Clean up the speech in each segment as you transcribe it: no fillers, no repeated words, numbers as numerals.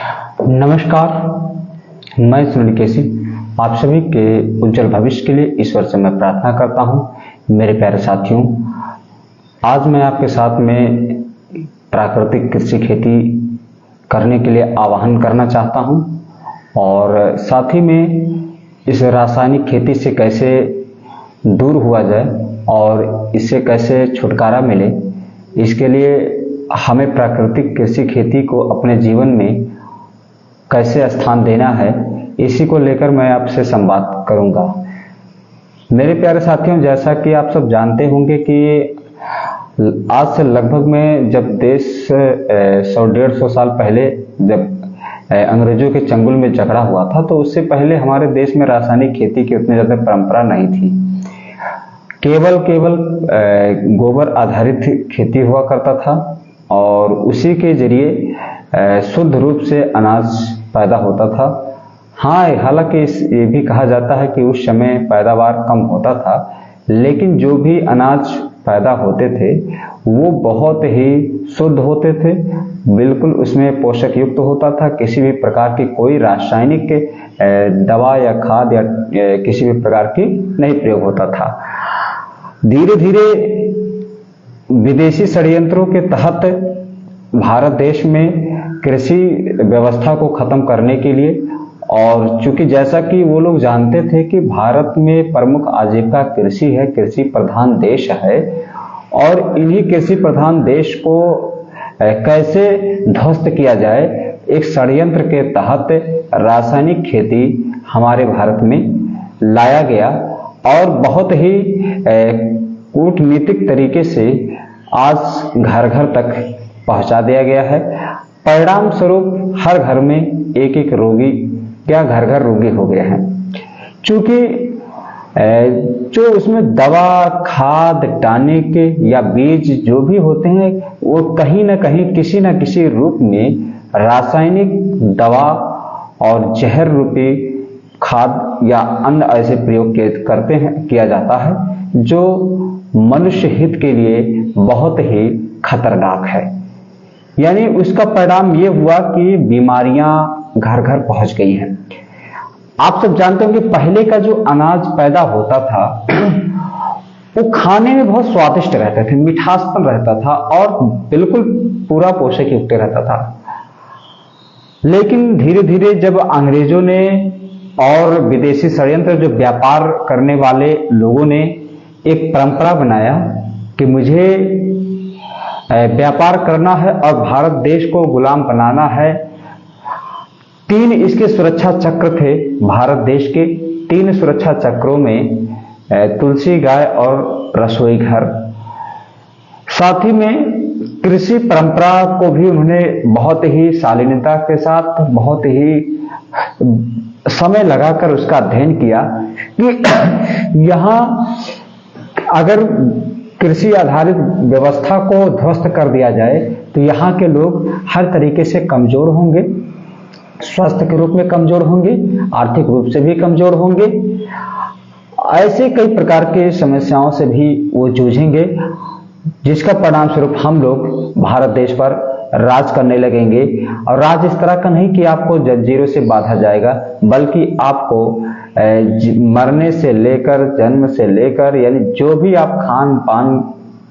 नमस्कार, मैं सुनील केसी आप सभी के उज्जवल भविष्य के लिए ईश्वर से मैं प्रार्थना करता हूं। मेरे प्यारे साथियों, आज मैं आपके साथ में प्राकृतिक कृषि खेती करने के लिए आह्वान करना चाहता हूं और साथ ही में इस रासायनिक खेती से कैसे दूर हुआ जाए और इससे कैसे छुटकारा मिले, इसके लिए हमें प्राकृतिक कृषि खेती को अपने जीवन में कैसे स्थान देना है, इसी को लेकर मैं आपसे संवाद करूंगा। मेरे प्यारे साथियों, जैसा कि आप सब जानते होंगे कि आज से लगभग में जब देश 100-150 साल पहले जब अंग्रेजों के चंगुल में जकड़ा हुआ था, तो उससे पहले हमारे देश में रासायनिक खेती की उतनी ज्यादा परंपरा नहीं थी। केवल गोबर आधारित खेती हुआ करता था और उसी के जरिए शुद्ध रूप से अनाज पैदा होता था। हाँ, हालांकि ये भी कहा जाता है कि उस समय पैदावार कम होता था, लेकिन जो भी अनाज पैदा होते थे वो बहुत ही शुद्ध होते थे, बिल्कुल उसमें पोषक युक्त होता था। किसी भी प्रकार की कोई रासायनिक दवा या खाद या किसी भी प्रकार की नहीं प्रयोग होता था। धीरे धीरे विदेशी षड्यंत्रों के तहत भारत देश में कृषि व्यवस्था को खत्म करने के लिए, और चूंकि जैसा कि वो लोग जानते थे कि भारत में प्रमुख आजीविका कृषि है, कृषि प्रधान देश है, और इन्हीं कृषि प्रधान देश को कैसे ध्वस्त किया जाए, एक षड्यंत्र के तहत रासायनिक खेती हमारे भारत में लाया गया और बहुत ही कूटनीतिक तरीके से आज घर घर तक पहुंचा दिया गया है। परिणाम स्वरूप हर घर में एक एक रोगी या घर घर रोगी हो गए हैं, क्योंकि जो उसमें दवा, खाद, टॉनिक या बीज जो भी होते हैं वो कहीं ना कहीं किसी न किसी रूप में रासायनिक दवा और जहर रूपी खाद या अन्य ऐसे प्रयोग किया जाता है जो मनुष्य हित के लिए बहुत ही खतरनाक है। यानी उसका परिणाम ये हुआ कि बीमारियां घर घर पहुंच गई हैं। आप सब जानते होंगे पहले का जो अनाज पैदा होता था वो खाने में बहुत स्वादिष्ट रहते थे, मिठासपन रहता था और बिल्कुल पूरा पोषक युक्त रहता था। लेकिन धीरे धीरे जब अंग्रेजों ने और विदेशी षड्यंत्र जो व्यापार करने वाले लोगों ने एक परंपरा बनाया कि मुझे व्यापार करना है और भारत देश को गुलाम बनाना है। 3 इसके सुरक्षा चक्र थे भारत देश के। 3 सुरक्षा चक्रों में तुलसी गाय और रसोई घर, साथ ही में कृषि परंपरा को भी उन्होंने बहुत ही शालीनता के साथ, बहुत ही समय लगाकर उसका अध्ययन किया कि यहाँ अगर कृषि आधारित व्यवस्था को ध्वस्त कर दिया जाए तो यहाँ के लोग हर तरीके से कमजोर होंगे, स्वास्थ्य के रूप में कमजोर होंगे, आर्थिक रूप से भी कमजोर होंगे, ऐसे कई प्रकार के समस्याओं से भी वो जूझेंगे, जिसका परिणाम स्वरूप हम लोग भारत देश पर राज करने लगेंगे। और राज इस तरह का नहीं कि आपको जंजीरों से बांधा जाएगा, बल्कि आपको मरने से लेकर, जन्म से लेकर, यानी जो भी आप खान पान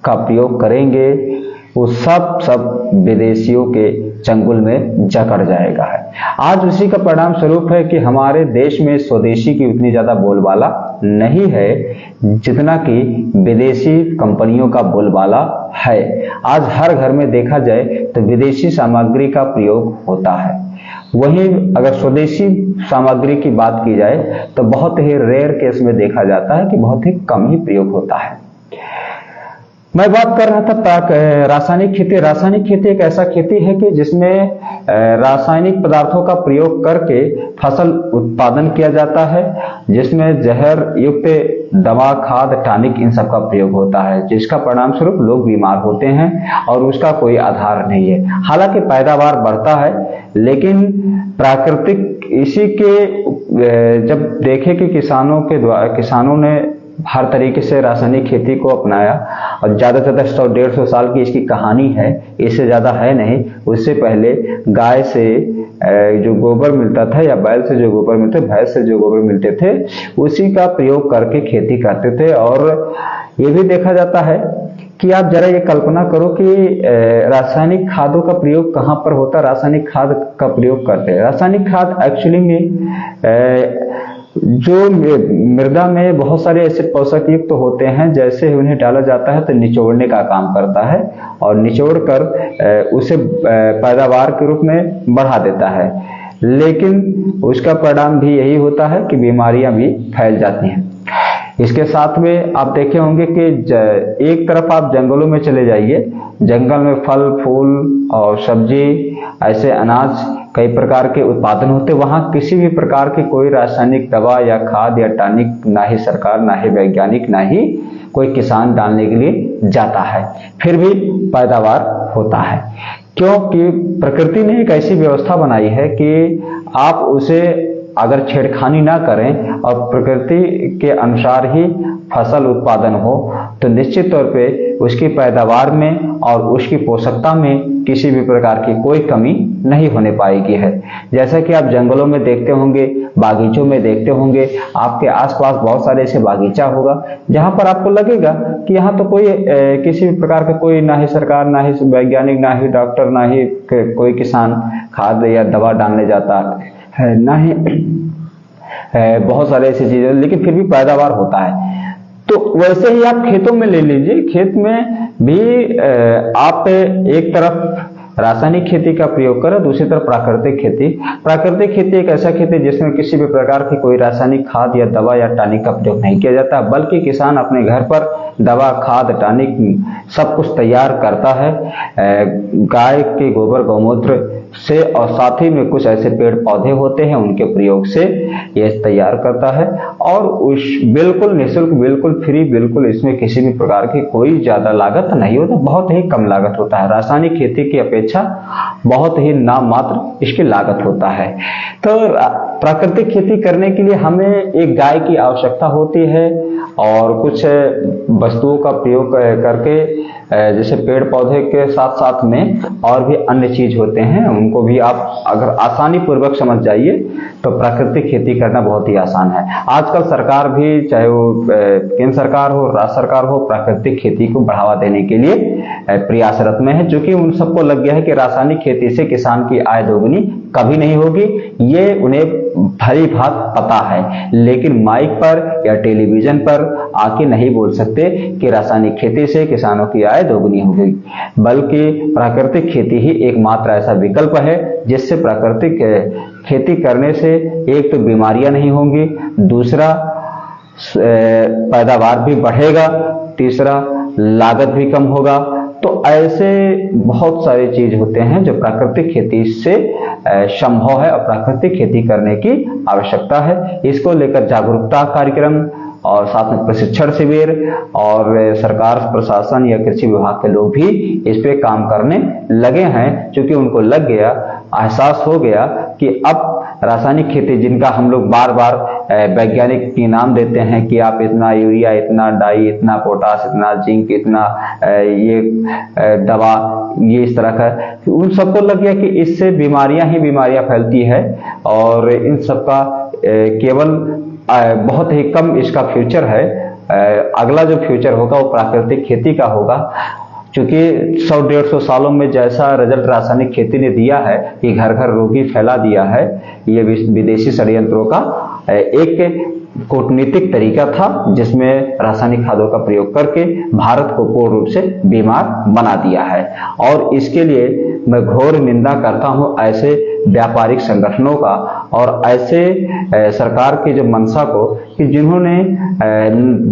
का प्रयोग करेंगे वो सब विदेशियों के चंगुल में जकड़ जाएगा है। आज उसी का परिणाम स्वरूप है कि हमारे देश में स्वदेशी की उतनी ज्यादा बोलबाला नहीं है जितना कि विदेशी कंपनियों का बोलबाला है। आज हर घर में देखा जाए तो विदेशी सामग्री का प्रयोग होता है, वहीं अगर स्वदेशी सामग्री की बात की जाए तो बहुत ही रेयर केस में देखा जाता है कि बहुत ही कम ही प्रयोग होता है। मैं बात कर रहा था रासायनिक खेती। रासायनिक खेती एक ऐसा खेती है कि जिसमें रासायनिक पदार्थों का प्रयोग करके फसल उत्पादन किया जाता है, जिसमें जहर युक्त दवा, खाद, टॉनिक इन सब का प्रयोग होता है, जिसका परिणाम स्वरूप लोग बीमार होते हैं और उसका कोई आधार नहीं है। हालांकि पैदावार बढ़ता है, लेकिन प्राकृतिक इसी के जब देखे कि किसानों ने हर तरीके से रासायनिक खेती को अपनाया और ज़्यादा से ज़्यादा 100-150 साल की इसकी कहानी है, इससे ज़्यादा है नहीं। उससे पहले गाय से जो गोबर मिलता था या बैल से जो गोबर मिलते, भैंस से जो गोबर मिलते थे, उसी का प्रयोग करके खेती करते थे। और ये भी देखा जाता है कि आप जरा ये कल्पना करो कि रासायनिक खादों का प्रयोग कहाँ पर होता है। रासायनिक खाद का प्रयोग करते हैं। रासायनिक खाद एक्चुअली में जो मृदा में बहुत सारे ऐसे पोषक युक्त तो होते हैं, जैसे उन्हें डाला जाता है तो निचोड़ने का काम करता है और निचोड़ कर उसे पैदावार के रूप में बढ़ा देता है। लेकिन उसका परिणाम भी यही होता है कि बीमारियां भी फैल जाती हैं। इसके साथ में आप देखे होंगे कि एक तरफ आप जंगलों में चले जाइए, जंगल में फल फूल और सब्जी, ऐसे अनाज, कई प्रकार के उत्पादन होते, वहां किसी भी प्रकार की कोई रासायनिक दवा या खाद या टॉनिक ना ही सरकार, ना ही वैज्ञानिक, ना ही कोई किसान डालने के लिए जाता है, फिर भी पैदावार होता है। क्योंकि प्रकृति ने एक ऐसी व्यवस्था बनाई है कि आप उसे अगर छेड़खानी ना करें और प्रकृति के अनुसार ही फसल उत्पादन हो, तो निश्चित तौर पे उसकी पैदावार में और उसकी पोषकता में किसी भी प्रकार की कोई कमी नहीं होने पाएगी है। जैसा कि आप जंगलों में देखते होंगे, बागीचों में देखते होंगे, आपके आसपास बहुत सारे ऐसे बागीचा होगा जहां पर आपको लगेगा कि यहाँ तो कोई किसी भी प्रकार का कोई, ना ही सरकार, ना ही वैज्ञानिक, ना ही डॉक्टर, ना ही कोई किसान खाद या दवा डालने जाता है, ना ही बहुत सारे ऐसी चीजें, लेकिन फिर भी पैदावार होता है। तो वैसे ही आप खेतों में ले लीजिए, खेत में भी आप एक तरफ रासायनिक खेती का प्रयोग करें, दूसरी तरफ प्राकृतिक खेती। प्राकृतिक खेती एक ऐसा खेती जिसमें किसी भी प्रकार की कोई रासायनिक खाद या दवा या टॉनिक का प्रयोग नहीं किया जाता, बल्कि किसान अपने घर पर दवा, खाद, टॉनिक सब कुछ तैयार करता है गाय के गोबर गौमूत्र से, और साथ ही में कुछ ऐसे पेड़ पौधे होते हैं उनके प्रयोग से ये तैयार करता है। और उस बिल्कुल निःशुल्क, बिल्कुल फ्री, बिल्कुल इसमें किसी भी प्रकार की कोई ज्यादा लागत नहीं होता, बहुत ही कम लागत होता है। रासायनिक खेती की अपेक्षा बहुत ही नाम मात्र इसकी लागत होता है। तो प्राकृतिक खेती करने के लिए हमें एक गाय की आवश्यकता होती है और कुछ वस्तुओं का प्रयोग करके, जैसे पेड़ पौधे के साथ साथ में और भी अन्य चीज होते हैं, उनको भी आप अगर आसानी पूर्वक समझ जाइए तो प्राकृतिक खेती करना बहुत ही आसान है। आजकल सरकार भी, चाहे वो केंद्र सरकार हो, राज्य सरकार हो, प्राकृतिक खेती को बढ़ावा देने के लिए प्रयासरत में है, क्योंकि उन सबको लग गया है कि रासायनिक खेती से किसान की आय दोगुनी कभी नहीं होगी। ये उन्हें भली भांति पता है, लेकिन माइक पर या टेलीविजन पर आके नहीं बोल सकते कि रासायनिक खेती से किसानों की आय दोगुनी हो गई, बल्कि प्राकृतिक खेती ही एकमात्र ऐसा विकल्प है जिससे प्राकृतिक खेती करने से एक तो बीमारियां नहीं होंगी, दूसरा पैदावार भी बढ़ेगा, तीसरा लागत भी कम होगा। तो ऐसे बहुत सारी चीज होते हैं जो प्राकृतिक खेती से संभव है और प्राकृतिक खेती करने की आवश्यकता है। इसको लेकर जागरूकता कार्यक्रम और साथ में प्रशिक्षण शिविर और सरकार, प्रशासन या कृषि विभाग के लोग भी इस पे काम करने लगे हैं, क्योंकि उनको लग गया, एहसास हो गया कि अब रासायनिक खेती, जिनका हम लोग बार बार वैज्ञानिक की नाम देते हैं कि आप इतना यूरिया, इतना डाई, इतना पोटास, इतना जिंक, इतना ये दवा, ये इस तरह का, उन सबको लग गया कि इससे बीमारियां ही बीमारियां फैलती है और इन सबका केवल बहुत ही कम इसका फ्यूचर है। अगला जो फ्यूचर होगा वो प्राकृतिक खेती का होगा, क्योंकि 100-150 सालों में जैसा रिजल्ट रासायनिक खेती ने दिया है कि घर घर रोगी फैला दिया है, ये विदेशी षड्यंत्रों का एक कूटनीतिक तरीका था जिसमें रासायनिक खादों का प्रयोग करके भारत को पूर्ण रूप से बीमार बना दिया है। और इसके लिए मैं घोर निंदा करता हूं ऐसे व्यापारिक संगठनों का और ऐसे सरकार की जो मंशा को कि जिन्होंने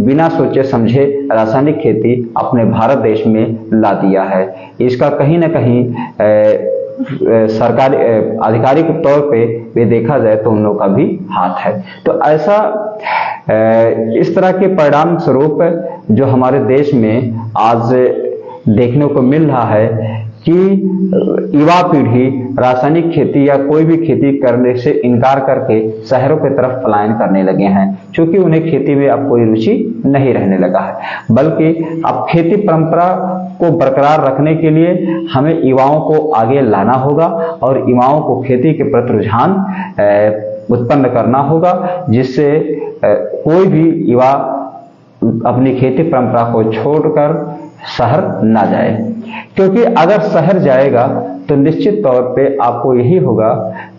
बिना सोचे समझे रासायनिक खेती अपने भारत देश में ला दिया है। इसका कहीं ना कहीं सरकारी आधिकारिक तौर पे भी देखा जाए तो उन लोगों का भी हाथ है। तो ऐसा इस तरह के परिणाम स्वरूप जो हमारे देश में आज देखने को मिल रहा है कि युवा पीढ़ी रासायनिक खेती या कोई भी खेती करने से इनकार करके शहरों की तरफ पलायन करने लगे हैं, क्योंकि उन्हें खेती में अब कोई रुचि नहीं रहने लगा है। बल्कि अब खेती परंपरा को बरकरार रखने के लिए हमें युवाओं को आगे लाना होगा और युवाओं को खेती के प्रति रुझान उत्पन्न करना होगा, जिससे कोई भी युवा अपनी खेती परंपरा को छोड़कर शहर ना जाए। क्योंकि अगर शहर जाएगा तो निश्चित तौर पे आपको यही होगा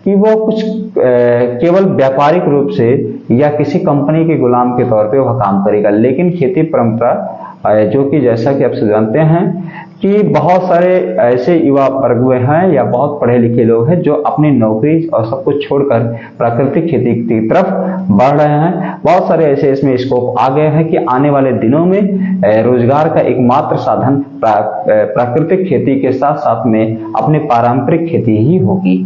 कि वो कुछ केवल व्यापारिक रूप से या किसी कंपनी के गुलाम के तौर पे वह काम करेगा। लेकिन खेती परंपरा जो कि जैसा कि आप जानते हैं कि बहुत सारे ऐसे युवा वर्ग में हैं या बहुत पढ़े लिखे लोग हैं जो अपनी नौकरी और सब कुछ छोड़कर प्राकृतिक खेती की तरफ बढ़ रहे हैं। बहुत सारे ऐसे इसमें स्कोप आ गए हैं कि आने वाले दिनों में रोजगार का एकमात्र साधन प्राकृतिक खेती के साथ साथ में अपनी पारंपरिक खेती ही होगी।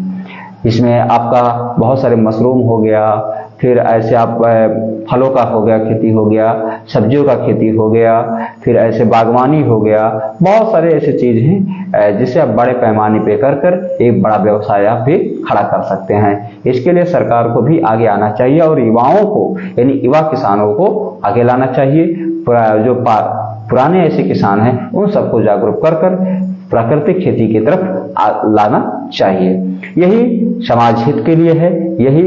इसमें आपका बहुत सारे मशरूम हो गया, फिर ऐसे आप फलों का हो गया खेती हो गया, सब्जियों का खेती हो गया, फिर ऐसे बागवानी हो गया, बहुत सारे ऐसे चीज हैं जिसे आप बड़े पैमाने पे कर एक बड़ा व्यवसाय आप भी खड़ा कर सकते हैं। इसके लिए सरकार को भी आगे आना चाहिए और युवाओं को यानी युवा किसानों को आगे लाना चाहिए। जो पुराने ऐसे किसान हैं उन सबको जागरूक कर प्राकृतिक खेती की तरफ लाना चाहिए। यही समाज हित के लिए है, यही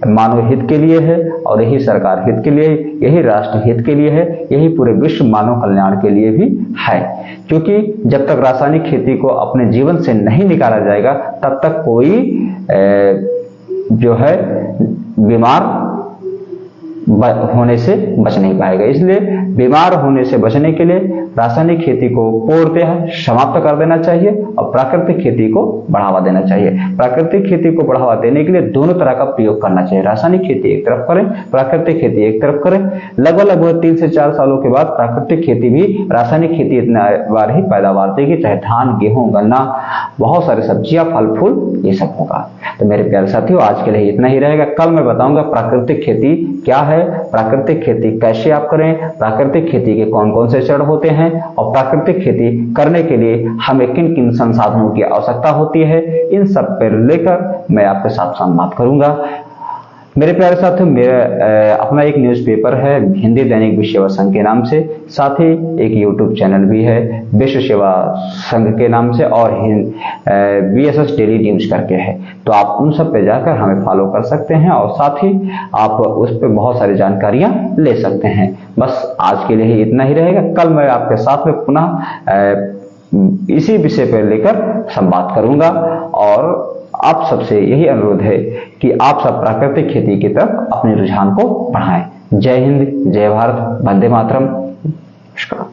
मानव हित के लिए है और यही सरकार हित के लिए, यही राष्ट्र हित के लिए है, यही पूरे विश्व मानव कल्याण के लिए भी है। क्योंकि जब तक रासायनिक खेती को अपने जीवन से नहीं निकाला जाएगा तब तक कोई जो है बीमार होने से बच नहीं पाएगा। इसलिए बीमार होने से बचने के लिए रासायनिक खेती को पूर्णतः समाप्त कर देना चाहिए और प्राकृतिक खेती को बढ़ावा देना चाहिए। प्राकृतिक खेती को बढ़ावा देने के लिए दोनों तरह का प्रयोग करना चाहिए। रासायनिक खेती एक तरफ करें, प्राकृतिक खेती एक तरफ करें। लगभग 3 से 4 सालों के बाद प्राकृतिक खेती भी रासायनिक खेती इतना बार ही पैदावार देगी, चाहे धान, गेहूं, गन्ना, बहुत सारे सब्जियां, फल फूल ये सब होगा। तो मेरे प्यारे साथियों, आज के लिए इतना ही रहेगा। कल मैं बताऊंगा प्राकृतिक खेती क्या है, प्राकृतिक खेती कैसे आप करें, प्राकृतिक खेती के कौन कौन से चरण होते हैं और प्राकृतिक खेती करने के लिए हमें किन किन संसाधनों की आवश्यकता होती है, इन सब पर लेकर मैं आपके साथ संवाद करूंगा। मेरे प्यारे साथियों, मेरा अपना एक न्यूज़पेपर है हिंदी दैनिक विश्व सेवा संघ के नाम से, साथ ही एक यूट्यूब चैनल भी है विश्व सेवा संघ के नाम से और VSS डेली न्यूज करके है। तो आप उन सब पे जाकर हमें फॉलो कर सकते हैं और साथ ही आप उस पर बहुत सारी जानकारियां ले सकते हैं। बस आज के लिए इतना ही रहेगा। कल मैं आपके साथ में पुनः इसी विषय पर लेकर संवाद करूंगा और आप सबसे यही अनुरोध है कि आप सब प्राकृतिक खेती की तरफ अपने रुझान को बढ़ाएं। जय हिंद, जय भारत, वंदे मातरम। नमस्कार।